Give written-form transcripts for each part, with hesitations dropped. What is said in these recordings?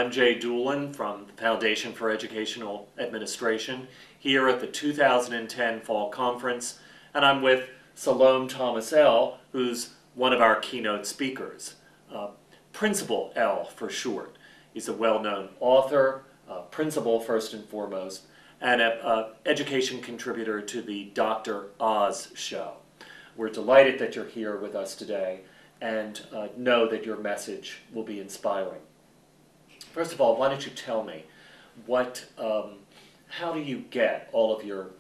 I'm Jay Doolin from the Foundation for Educational Administration here at the 2010 Fall Conference, and I'm with Salome Thomas L., who's one of our keynote speakers. Principal L for short. He's a well-known author, principal first and foremost, and an education contributor to the Dr. Oz Show. We're delighted that you're here with us today and know that your message will be inspiring. First of all, why don't you tell me how do you get all of your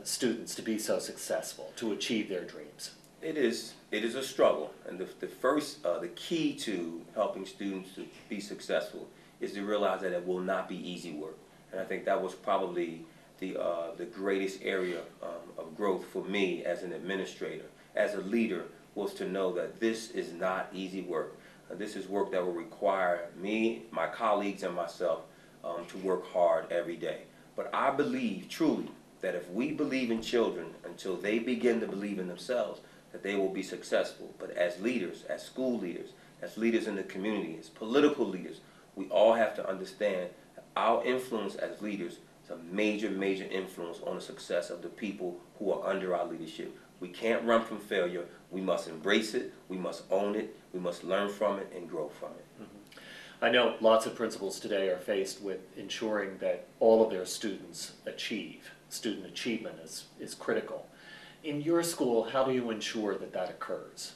students to be so successful, to achieve their dreams? It is a struggle, and the key to helping students to be successful is to realize that it will not be easy work. And I think that was probably the greatest area of growth for me as an administrator, as a leader, was to know that this is not easy work. This is work that will require me, my colleagues, and myself to work hard every day. But I believe truly that if we believe in children until they begin to believe in themselves, that they will be successful. But as leaders, as school leaders, as leaders in the community, as political leaders, we all have to understand that our influence as leaders is a major, major influence on the success of the people who are under our leadership. We can't run from failure. We must embrace it. We must own it. We must learn from it and grow from it. Mm-hmm. I know lots of principals today are faced with ensuring that all of their students achieve. Student achievement is critical. In your school, how do you ensure that that occurs?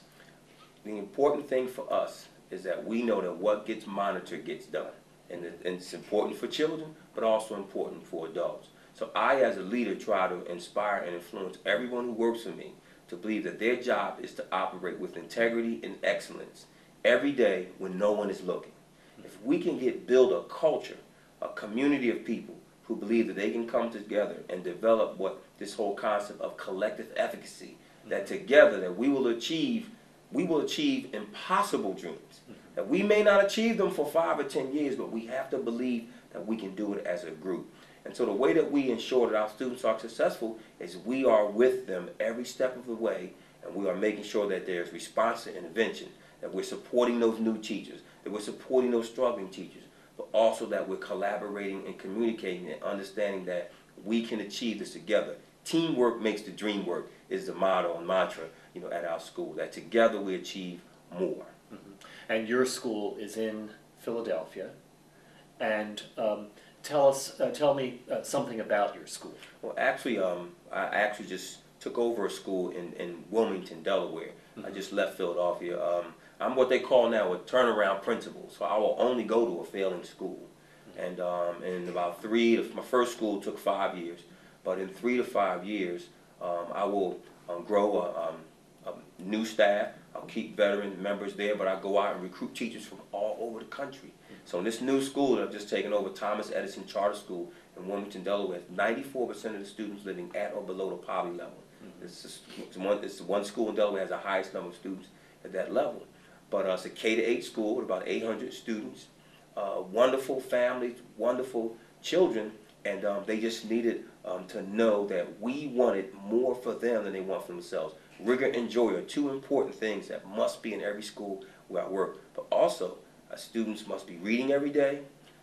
The important thing for us is that we know that what gets monitored gets done. And it's important for children, but also important for adults. So I, as a leader, try to inspire and influence everyone who works for me to believe that their job is to operate with integrity and excellence every day when no one is looking. If we can build a culture, a community of people who believe that they can come together and develop what this whole concept of collective efficacy, that together that we will achieve impossible dreams. That we may not achieve them for 5 or 10 years, but we have to believe that we can do it as a group. And so the way that we ensure that our students are successful is we are with them every step of the way, and we are making sure that there's response to intervention, that we're supporting those new teachers, that we're supporting those struggling teachers, but also that we're collaborating and communicating and understanding that we can achieve this together. Teamwork makes the dream work is the motto and mantra, at our school, that together we achieve more. Mm-hmm. And your school is in Philadelphia, and tell me something about your school. Well, actually, I actually just took over a school in Wilmington, Delaware. Mm-hmm. I just left Philadelphia. I'm what they call now a turnaround principal, so I will only go to a failing school. Mm-hmm. And in about my first school took 5 years, but in 3 to 5 years, I will grow a new staff. I'll keep veteran members there, but I go out and recruit teachers from all over the country. So in this new school that I've just taken over, Thomas Edison Charter School in Wilmington, Delaware, 94% of the students living at or below the poverty level. Mm-hmm. It's one school in Delaware that has the highest number of students at that level. But it's a K-8 school with about 800 students, wonderful families, wonderful children, and they just needed to know that we wanted more for them than they want for themselves. Rigor and joy are two important things that must be in every school where I work. But also, students must be reading every day.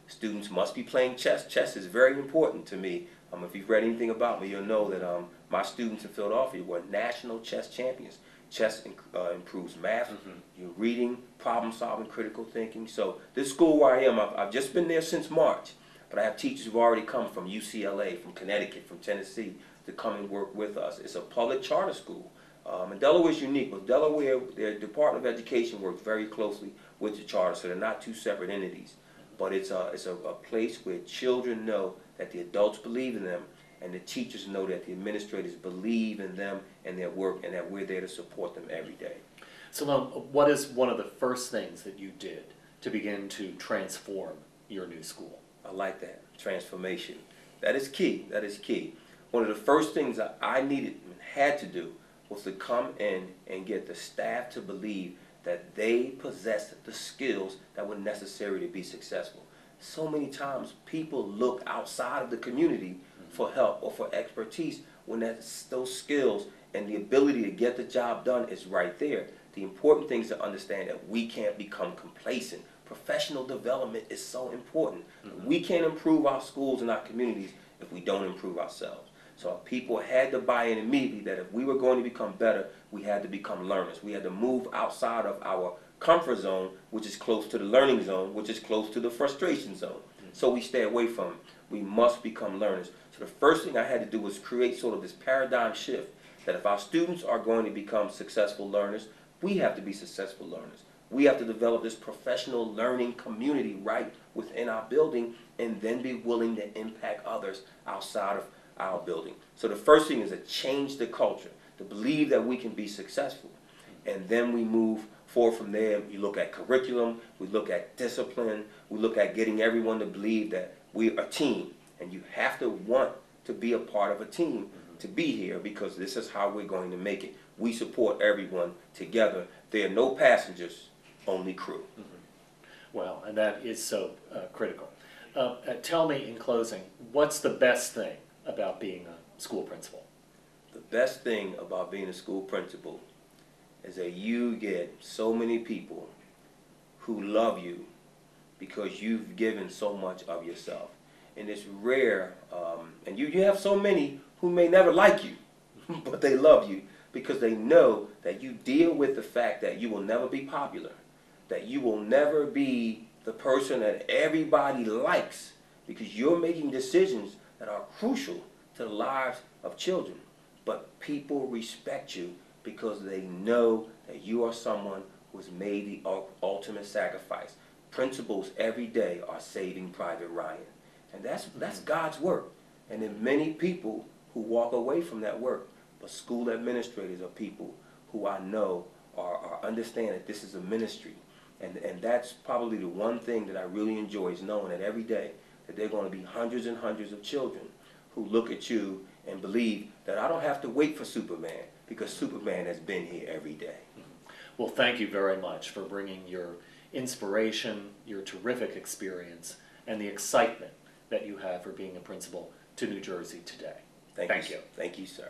Students must be playing chess. Chess is very important to me. If you've read anything about me, you'll know that my students in Philadelphia were national chess champions. Chess improves math, your reading, problem solving, critical thinking. So this school where I am, I've just been there since March, but I have teachers who've already come from UCLA, from Connecticut, from Tennessee to come and work with us. It's a public charter school. And Delaware is unique. With Delaware, their Department of Education works very closely with the charter, so they're not two separate entities. But it's a place where children know that the adults believe in them, and the teachers know that the administrators believe in them and their work, and that we're there to support them every day. Salome, what is one of the first things that you did to begin to transform your new school? I like that, transformation. That is key. That is key. One of the first things that I needed and had to do was to come in and get the staff to believe that they possessed the skills that were necessary to be successful. So many times people look outside of the community for help or for expertise when those skills and the ability to get the job done is right there. The important thing is to understand that we can't become complacent, professional development is so important. We can't improve our schools and our communities if we don't improve ourselves. So people had to buy in immediately that if we were going to become better, we had to become learners. We had to move outside of our comfort zone, which is close to the learning zone, which is close to the frustration zone. So we stay away from it. We must become learners. So the first thing I had to do was create sort of this paradigm shift that if our students are going to become successful learners, we have to be successful learners. We have to develop this professional learning community right within our building and then be willing to impact others outside of our building. So the first thing is to change the culture, to believe that we can be successful. And then we move forward from there. We look at curriculum, we look at discipline, we look at getting everyone to believe that we are a team. And you have to want to be a part of a team to be here, because this is how we're going to make it. We support everyone together. There are no passengers, only crew. Well, and that is so critical. Tell me in closing, what's the best thing about being a school principal? The best thing about being a school principal is that you get so many people who love you because you've given so much of yourself. And it's rare, and you have so many who may never like you, but they love you because they know that you deal with the fact that you will never be popular, that you will never be the person that everybody likes, because you're making decisions that are crucial to the lives of children. But people respect you because they know that you are someone who has made the ultimate sacrifice. Principals every day are saving Private Ryan. And that's God's work. And there are many people who walk away from that work. But school administrators are people who I know are understand that this is a ministry. And that's probably the one thing that I really enjoy, is knowing that every day that there are going to be hundreds and hundreds of children who look at you and believe that I don't have to wait for Superman, because Superman has been here every day. Well, thank you very much for bringing your inspiration, your terrific experience, and the excitement that you have for being a principal to New Jersey today. Thank you. Thank you, sir.